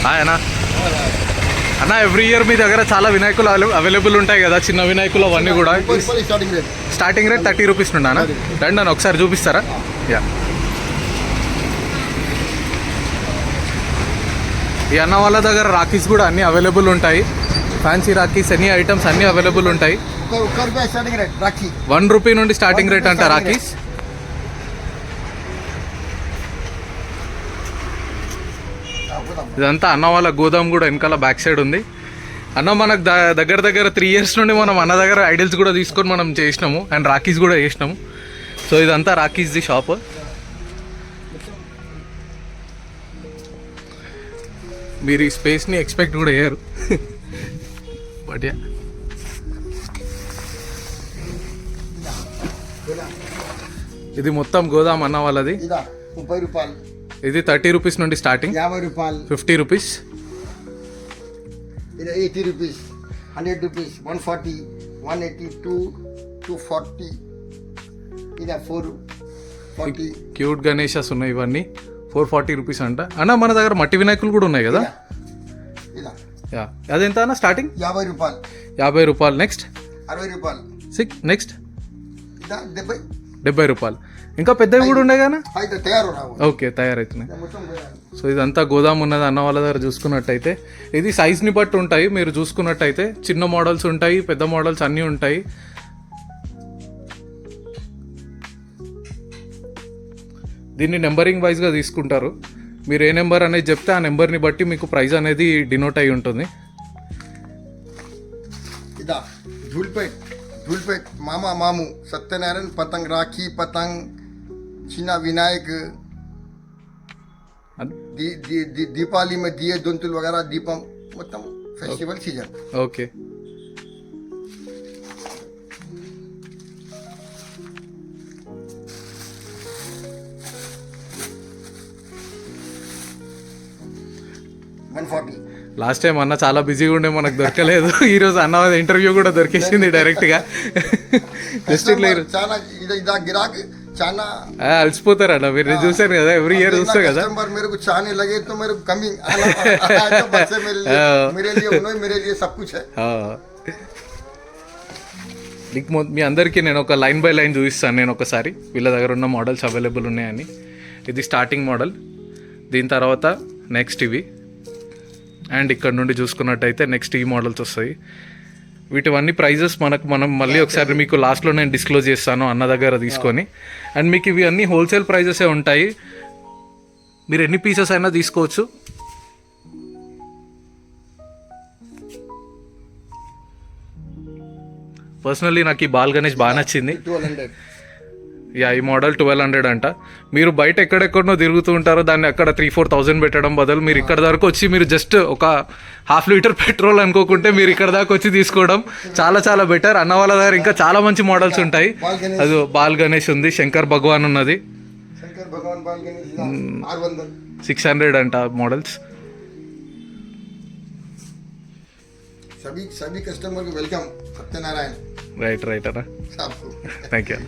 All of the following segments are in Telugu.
హాయ్ అన్న. అన్న ఎవ్రీ ఇయర్ మీ దగ్గర చాలా వినాయకులు అవైలబుల్ ఉంటాయి కదా, చిన్న వినాయకులు అవన్నీ కూడా. స్టార్టింగ్ రేట్ 30 రూపీస్ నుండి అన్న. రండి అన్న ఒకసారి చూపిస్తారా? యా, ఈ అన్న వాళ్ళ దగ్గర రాఖీస్ కూడా అన్నీ అవైలబుల్ ఉంటాయి. ఫ్యాన్సీ రాఖీస్ ఎనీ ఐటమ్స్ అన్నీ అవైలబుల్ ఉంటాయి. 1 రూపీ నుండి స్టార్టింగ్ రేట్ అంట రాఖీస్. ఇదంతా అన్న వాళ్ళ గోదాం కూడా వెనకాల బ్యాక్ సైడ్ ఉంది. అన్న మనకు దగ్గర 3 ఇయర్స్ నుండి మనం అన్న దగ్గర ఐడిల్స్ కూడా తీసుకొని మనం చేసినాము అండ్ రాఖీస్ కూడా చేసినాము. సో ఇదంతా రాఖీస్ది షాప్. మీరు ఈ స్పేస్ని ఎక్స్పెక్ట్ కూడా చేయరు. బట్ యా, ఇది మొత్తం గోదాం అన్న వాళ్ళది. 30 రూపాయలు. ఇది 30 రూపీస్ నుండి స్టార్టింగ్. 50 రూపాయలు. 50 రూపీస్. ఇది 80 రూపీస్. 100 రూపీస్. 140, 182, 240. ఇది 440. క్యూట్ గణేషస్ ఉన్నాయి ఇవన్నీ. 440 రూపీస్ అంట. అన్న మన దగ్గర మట్టి వినాయకులు కూడా ఉన్నాయి కదా. యా, అదెంత అన్న స్టార్టింగ్? 50 రూపాయలు. 50 రూపాయలు. నెక్స్ట్ 60 రూపాయలు. నెక్స్ట్ 70. 70 రూపాయలు. ఇంకా పెద్దవి కూడా ఉన్నాయి కదా. ఓకే, తయారవుతున్నాయి. సో ఇదంతా గోదాం ఉన్నది అన్న వాళ్ళ దగ్గర. చూసుకున్నట్టయితే ఇది సైజ్ని బట్టి ఉంటాయి. మీరు చూసుకున్నట్టయితే చిన్న మోడల్స్ ఉంటాయి, పెద్ద మోడల్స్ అన్నీ ఉంటాయి. దీన్ని నెంబరింగ్ వైజ్గా తీసుకుంటారు. మీరు ఏ నెంబర్ అనేది చెప్తే ఆ నెంబర్ని బట్టి మీకు ప్రైస్ అనేది డినోట్ అయి ఉంటుంది. ఇదా धूलपेट मामा मामू सत्यनारायण पतंग राखी पतंग चीना विनायक दीपावली में दिए दोंतुल वगैरह दीपम మొత్తం festival season. Okay, last time అన్న చాలా బిజీగా ఉండే మనకు దొరకలేదు. ఈ రోజు అన్న ఇంటర్వ్యూ కూడా దొరికేసింది డైరెక్ట్ గా. జస్ట్ గిరాక్ చాలా అలసిపోతారు అన్న. మీరు చూసారు కదా, ఎవ్రీ ఇయర్ చూస్తారు కదా. మీ అందరికీ నేను ఒక లైన్ బై లైన్ చూపిస్తాను నేను ఒకసారి, వీళ్ళ దగ్గర ఉన్న మోడల్స్ అవైలబుల్ ఉన్నాయని. ఇది స్టార్టింగ్ మోడల్, దీని తర్వాత నెక్స్ట్ ఇవి, అండ్ ఇక్కడ నుండి చూసుకున్నట్టయితే నెక్స్ట్ ఈ మోడల్స్ వస్తాయి. వీటివన్నీ ప్రైజెస్ మనం మళ్ళీ ఒకసారి మీకు లాస్ట్లో నేను డిస్క్లోజ్ చేస్తాను అన్న దగ్గర తీసుకొని. అండ్ మీకు ఇవి అన్నీ హోల్సేల్ ప్రైజెసే ఉంటాయి. మీరు ఎన్ని పీసెస్ అయినా తీసుకోవచ్చు. పర్సనల్లీ నాకు ఈ బాల్ గణేష్ బాగా నచ్చింది. యా, ఈ మోడల్ 1200 అంట. మీరు బయట ఎక్కడెక్కడనో తిరుగుతూ ఉంటారో, దాన్ని అక్కడ 3-4 థౌసండ్ పెట్టడం బదులు మీరు ఇక్కడ దాకా వచ్చి మీరు జస్ట్ ఒక 1/2 లీటర్ పెట్రోల్ అనుకోకుంటే మీరు ఇక్కడ దాకా వచ్చి తీసుకోవడం చాలా చాలా బెటర్. అన్న వాళ్ళ దగ్గర ఇంకా చాలా మంచి మోడల్స్ ఉంటాయి. అది బాల్ గణేష్ ఉంది, శంకర్ భగవాన్ ఉన్నది. 600 అంట మోడల్స్. सभी कस्टमर को वेलकम सत्यनारायण. రైట్ అన్న, థ్యాంక్ యూ.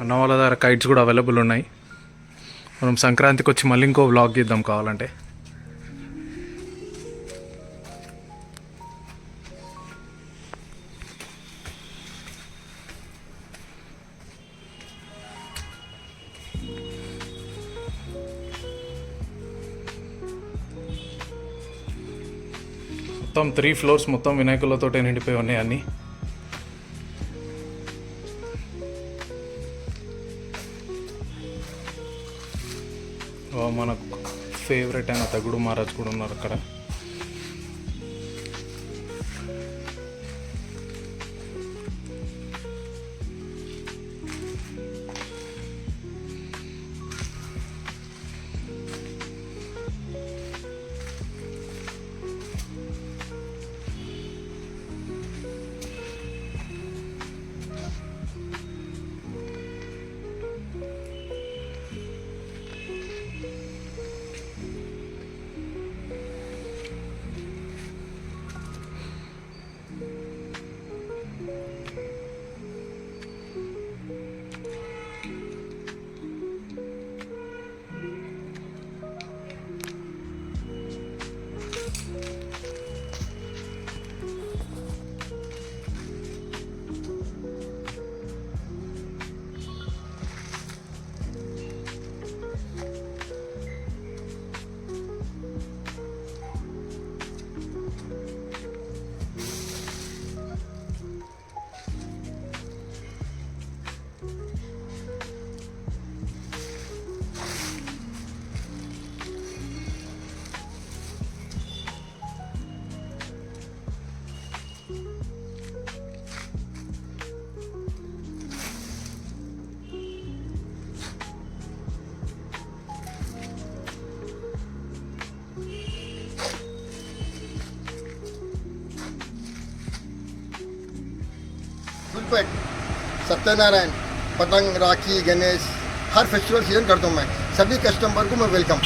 అన్న వాళ్ళ దగ్గర కైట్స్ కూడా అవైలబుల్ ఉన్నాయి. మనం సంక్రాంతికి వచ్చి మళ్ళీ ఇంకో వ్లాగ్ ఇద్దాం కావాలంటే. మొత్తం 3 ఫ్లోర్స్ మొత్తం వినాయకులతో నిండిపోయి ఉన్నాయి అన్నీ. మన ఫేవరెట్ అయిన తగుడు మహారాజ్ కూడా ఉన్నారు అక్కడ. फुलपेट, सत्यनारायण, पतंग, राखी, गणेश, हर फेस्टिवल सीजन करता हूँ मैं. सभी कस्टमर को मैं वेलकम,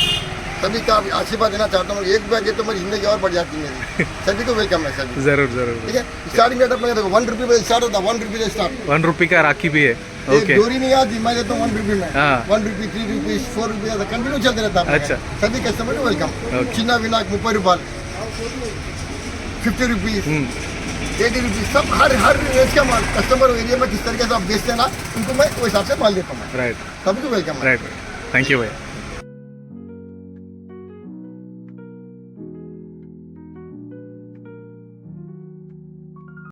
सभी का आशीर्वाद देना चाहता हूँ. एक बार ये तो मेरी जिंदगी और बढ़ जाती है मेरी. सभी को वेलकम है सभी. जरूर जरूर. ठीक है. स्टार्टिंग रेट अपने देखो 1 रुपये स्टार्ट होता है. 1 रुपये से स्टार्ट. 1 रुपये का राखी भी है. एक ओके. डोरी नहीं आती, मैं देता हूँ 1 रुपये में. हाँ. 1 रुपये, 3 रुपये, 4 रुपये कंटिन्यू चलते रहता है. अच्छा. सभी कस्टमर को वेलकम. Okay. चिन्ना विनायक 30 रुपये, 50 रुपीज़, 80 रुपीज़, सब हर रेंज का माल. कस्टमर एरिया में किस तरीके से आप बेचते हैं ना, उनको मैं उस हिसाब से माल देता हूँ. राइट सभी को वेलकम है. राइट. थैंक यू भैया.